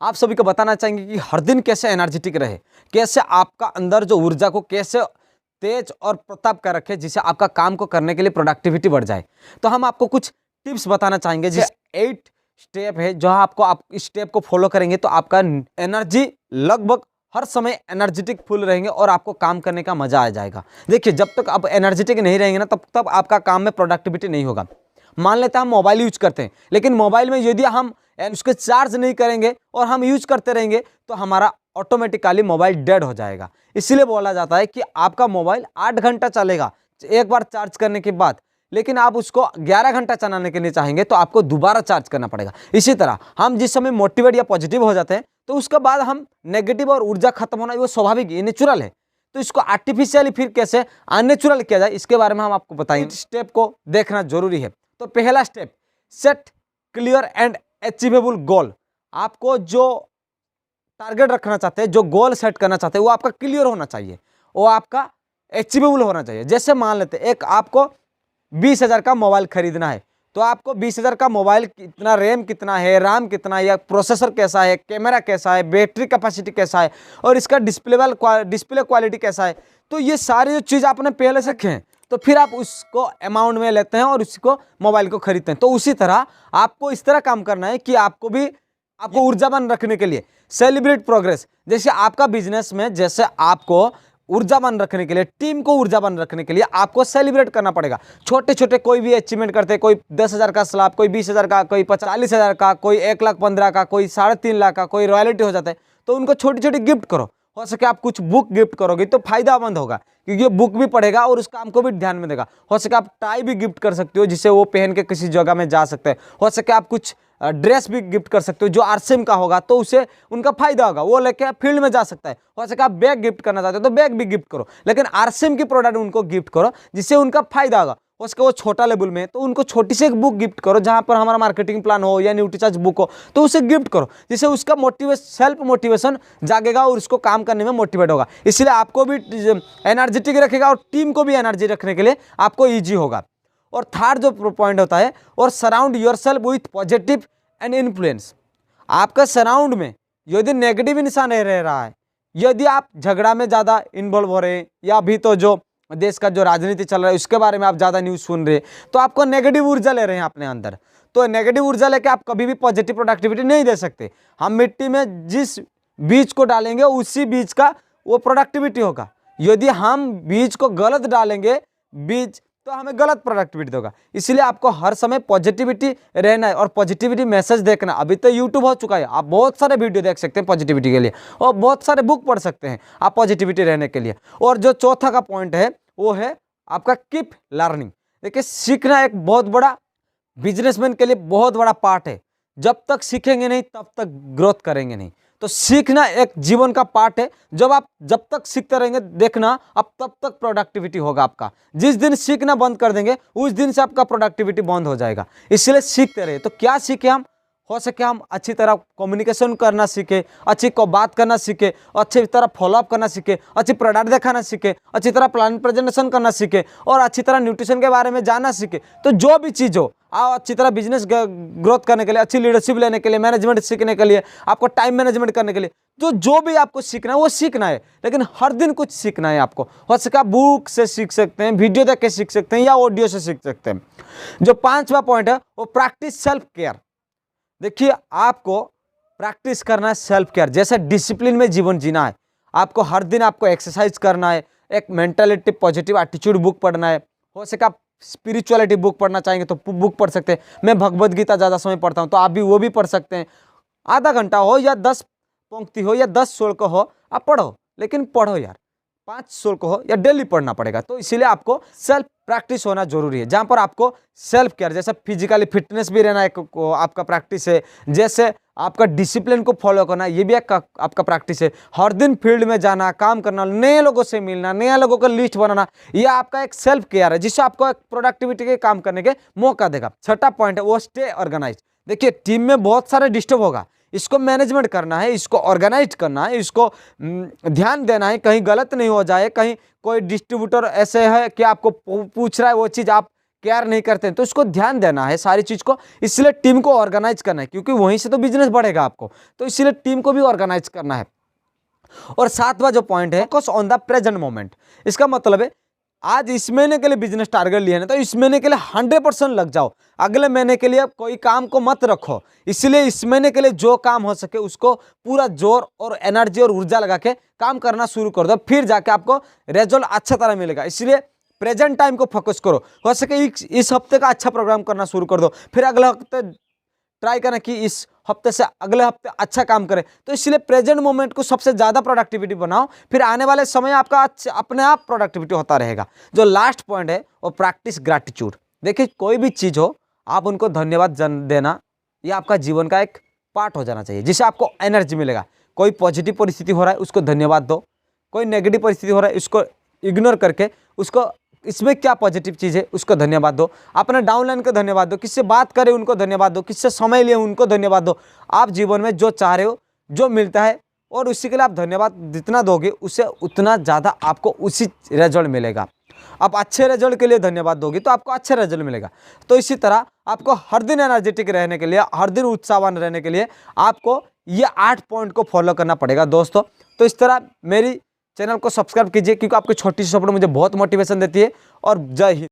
आप सभी को बताना चाहेंगे कि हर दिन कैसे एनर्जेटिक रहे, कैसे आपका अंदर जो ऊर्जा को कैसे तेज और प्रताप कर रखे, जिससे आपका काम को करने के लिए प्रोडक्टिविटी बढ़ जाए। तो हम आपको कुछ टिप्स बताना चाहेंगे, जिस 8 स्टेप है, जो आपको आप इस स्टेप को फॉलो करेंगे तो आपका एनर्जी लगभग हर समय एनर्जेटिक फुल रहेंगे और आपको काम करने का मजा आ जाएगा। देखिए, जब तक आप एनर्जेटिक नहीं रहेंगे ना, तब आपका काम में प्रोडक्टिविटी नहीं होगा। मान लेते हैं हम मोबाइल यूज करते हैं, लेकिन मोबाइल में यदि हम उसके चार्ज नहीं करेंगे और हम यूज करते रहेंगे तो हमारा ऑटोमेटिकली मोबाइल डेड हो जाएगा। इसीलिए बोला जाता है कि आपका मोबाइल 8 घंटा चलेगा एक बार चार्ज करने के बाद, लेकिन आप उसको 11 घंटा चलाने के लिए चाहेंगे तो आपको दोबारा चार्ज करना पड़ेगा। इसी तरह हम जिस समय मोटिवेट या पॉजिटिव हो जाते हैं तो उसके बाद हम नेगेटिव और ऊर्जा खत्म होना, वो स्वाभाविक, ये नेचुरल है। तो इसको आर्टिफिशियली फिर कैसे अननेचुरल किया जाए, इसके बारे में हम आपको बताएंगे। स्टेप को देखना जरूरी है। तो पहला step, set clear and achievable गोल। आपको जो टारगेट रखना चाहते हैं, जो गोल सेट करना चाहते हैं, वो आपका क्लियर होना चाहिए, वो आपका अचीवेबल होना चाहिए। जैसे मान लेते हैं एक आपको 20,000 का मोबाइल खरीदना है, तो आपको 20,000 का मोबाइल कितना, रैम कितना है, रैम कितना है, या प्रोसेसर कैसा है, कैमरा कैसा है, बैटरी कैपेसिटी कैसा है, और इसका डिस्प्ले क्वालिटी कैसा है, तो ये सारी जो चीज़ आपने पहले से रखे, तो फिर आप उसको अमाउंट में लेते हैं और उसको मोबाइल को खरीदते हैं। तो उसी तरह आपको इस तरह काम करना है कि आपको ऊर्जावान रखने के लिए सेलिब्रेट प्रोग्रेस। जैसे आपका बिजनेस में, जैसे आपको ऊर्जावान रखने के लिए, टीम को ऊर्जावान रखने के लिए आपको सेलिब्रेट करना पड़ेगा। छोटे छोटे कोई भी अचीवमेंट करते हैं, कोई 10,000 का स्लैब, कोई 20,000 का, कोई 40,000 का, कोई 1,15,000 का, कोई 3.5 लाख का, कोई रॉयल्टी हो जाता है, तो उनको छोटी छोटी गिफ्ट करो। हो सके आप कुछ बुक गिफ्ट करोगे तो फायदामंद होगा, क्योंकि बुक भी पढ़ेगा और उस काम को भी ध्यान में देगा। हो सके आप टाई भी गिफ्ट कर सकते हो, जिससे वो पहन के किसी जगह में जा सकते हैं। हो सके आप कुछ ड्रेस भी गिफ्ट कर सकते हो जो आरसीएम का होगा, तो उसे उनका फायदा होगा, वो लेके फील्ड में जा सकता है। हो सके आप बैग गिफ्ट करना चाहते हो तो बैग भी गिफ्ट करो, लेकिन आरसीएम की प्रोडक्ट उनको गिफ्ट करो जिससे उनका फायदा होगा। हो सके वो छोटा लेवल में है तो उनको छोटी सी एक बुक गिफ्ट करो, जहां पर हमारा मार्केटिंग प्लान हो या न्यूट्रीचार्ज बुक हो, तो उसे गिफ्ट करो, जिससे उसका सेल्फ मोटिवेशन जागेगा और उसको काम करने में मोटिवेट होगा। इसलिए आपको भी एनर्जेटिक रखेगा और टीम को भी एनर्जी रखने के लिए आपको ईजी होगा। और थर्ड जो पॉइंट होता है, और surround yourself with positive and influence. आपका सराउंड में यदि नेगेटिव इंसान नहीं रह रहा है, यदि आप झगड़ा में ज़्यादा इन्वॉल्व हो रहे हैं, या अभी तो जो देश का जो राजनीति चल रहा है उसके बारे में आप ज़्यादा न्यूज़ सुन रहे हैं, तो आपको नेगेटिव ऊर्जा ले रहे हैं अपने अंदर। तो नेगेटिव ऊर्जा लेके आप कभी भी पॉजिटिव प्रोडक्टिविटी नहीं दे सकते। हम मिट्टी में जिस बीज को डालेंगे उसी बीज का वो प्रोडक्टिविटी होगा। यदि हम बीज को गलत डालेंगे तो हमें गलत प्रोडक्टिविटी देगा। इसलिए आपको हर समय पॉजिटिविटी रहना है और पॉजिटिविटी मैसेज देखना। अभी तो यूट्यूब हो चुका है, आप बहुत सारे वीडियो देख सकते हैं पॉजिटिविटी के लिए, और बहुत सारे बुक पढ़ सकते हैं आप पॉजिटिविटी रहने के लिए। और जो चौथा का पॉइंट है वो है आपका कीप लर्निंग। देखिए, सीखना एक बहुत बड़ा बिजनेसमैन के लिए बहुत बड़ा पार्ट है। जब तक सीखेंगे नहीं तब तक ग्रोथ करेंगे नहीं। तो सीखना एक जीवन का पार्ट है। जब तक सीखते रहेंगे, देखना अब तब तक प्रोडक्टिविटी होगा आपका। जिस दिन सीखना बंद कर देंगे उस दिन से आपका प्रोडक्टिविटी बंद हो जाएगा। इसलिए सीखते रहे। तो क्या सीखे हम? हो सके हम अच्छी तरह कम्युनिकेशन करना सीखे, अच्छी को बात करना सीखे, अच्छी तरह फॉलोअप करना सीखे, अच्छी प्रोडक्ट दिखाना सीखे, अच्छी तरह प्लान प्रेजेंटेशन करना सीखे, और अच्छी तरह न्यूट्रिशन के बारे में जानना सीखे। तो जो भी चीज़ हो, आप अच्छी तरह बिजनेस ग्रोथ करने के लिए, अच्छी लीडरशिप लेने के लिए, मैनेजमेंट सीखने के लिए, आपको टाइम मैनेजमेंट करने के लिए, तो जो भी आपको सीखना है वो सीखना है। लेकिन हर दिन कुछ सीखना है आपको। हो सके आप बुक से सीख सकते हैं, वीडियो देख के सीख सकते हैं, या ऑडियो से सीख सकते हैं। जो 5वां पॉइंट है वो प्रैक्टिस सेल्फ केयर। देखिए, आपको प्रैक्टिस करना है सेल्फ केयर। जैसे डिसिप्लिन में जीवन जीना है, आपको हर दिन आपको एक्सरसाइज करना है, एक मेंटालिटी पॉजिटिव एटीट्यूड बुक पढ़ना है। हो सके आप स्पिरिचुअलिटी बुक पढ़ना चाहेंगे तो बुक पढ़ सकते हैं। मैं भगवद गीता ज़्यादा समय पढ़ता हूँ, तो आप भी वो भी पढ़ सकते हैं। आधा घंटा हो या 10 पंक्ति हो या 10 श्लोक हो, आप पढ़ो, लेकिन पढ़ो यार, 5 श्लोक हो या डेली पढ़ना पड़ेगा। तो इसीलिए आपको सेल्फ प्रैक्टिस होना जरूरी है, जहाँ पर आपको सेल्फ केयर, जैसे फिजिकली फिटनेस भी रहना एक आपका प्रैक्टिस है, जैसे आपका डिसिप्लिन को फॉलो करना, ये भी एक आपका प्रैक्टिस है। हर दिन फील्ड में जाना, काम करना, नए लोगों से मिलना, नए लोगों का लिस्ट बनाना, ये आपका एक सेल्फ केयर है, जिससे आपको एक प्रोडक्टिविटी के काम करने के मौका देगा। 6वां पॉइंट है वो स्टे ऑर्गेनाइज। देखिए, टीम में बहुत सारे डिस्टर्ब होगा, इसको मैनेजमेंट करना है, इसको ऑर्गेनाइज करना है, इसको ध्यान देना है कहीं गलत नहीं हो जाए। कहीं कोई डिस्ट्रीब्यूटर ऐसे है कि आपको पूछ रहा है वो चीज़ आप केयर नहीं करते हैं, तो उसको ध्यान देना है सारी चीज़ को। इसलिए टीम को ऑर्गेनाइज करना है, क्योंकि वहीं से तो बिजनेस बढ़ेगा आपको, तो इसलिए टीम को भी ऑर्गेनाइज करना है। और सातवां जो पॉइंट है, focus on the present moment. इसका मतलब है आज इस महीने के लिए बिजनेस टारगेट लिए ना, तो इस महीने के लिए 100% लग जाओ। अगले महीने के लिए कोई काम को मत रखो। इसलिए इस महीने के लिए जो काम हो सके उसको पूरा जोर और एनर्जी और ऊर्जा लगा के काम करना शुरू कर दो, फिर जाके आपको रिजल्ट अच्छा तरह मिलेगा। इसलिए प्रेजेंट टाइम को फोकस करो। हो सके इस हफ्ते का अच्छा प्रोग्राम करना शुरू कर दो, फिर अगले हफ्ते ट्राई करें कि इस हफ्ते से अगले हफ्ते अच्छा काम करें। तो इसलिए प्रेजेंट मोमेंट को सबसे ज़्यादा प्रोडक्टिविटी बनाओ, फिर आने वाले समय आपका अपने आप प्रोडक्टिविटी होता रहेगा। जो लास्ट पॉइंट है वो प्रैक्टिस ग्रैटिट्यूड। देखिए कोई भी चीज़ हो, आप उनको धन्यवाद देना, ये आपका जीवन का एक पार्ट हो जाना चाहिए, जिससे आपको एनर्जी मिलेगा। कोई पॉजिटिव परिस्थिति हो रहा है उसको धन्यवाद दो, कोई नेगेटिव परिस्थिति हो रहा है उसको इग्नोर करके उसको इसमें क्या पॉजिटिव चीज़ है उसको धन्यवाद दो। अपने डाउनलाइन को धन्यवाद दो, किससे बात करें उनको धन्यवाद दो, किससे समय लिए उनको धन्यवाद दो। आप जीवन में जो चाह रहे हो, जो मिलता है, और उसी के लिए आप धन्यवाद जितना दोगे उससे उतना ज़्यादा आपको उसी रिजल्ट मिलेगा। आप अच्छे रिजल्ट के लिए धन्यवाद दोगे तो आपको अच्छा रिजल्ट मिलेगा। तो इसी तरह आपको हर दिन एनर्जेटिक रहने के लिए, हर दिन उत्साहवान रहने के लिए आपको ये 8 पॉइंट को फॉलो करना पड़ेगा दोस्तों। तो इस तरह मेरी चैनल को सब्सक्राइब कीजिए, क्योंकि आपकी छोटी सी सपोर्ट मुझे बहुत मोटिवेशन देती है। और जय हिंद।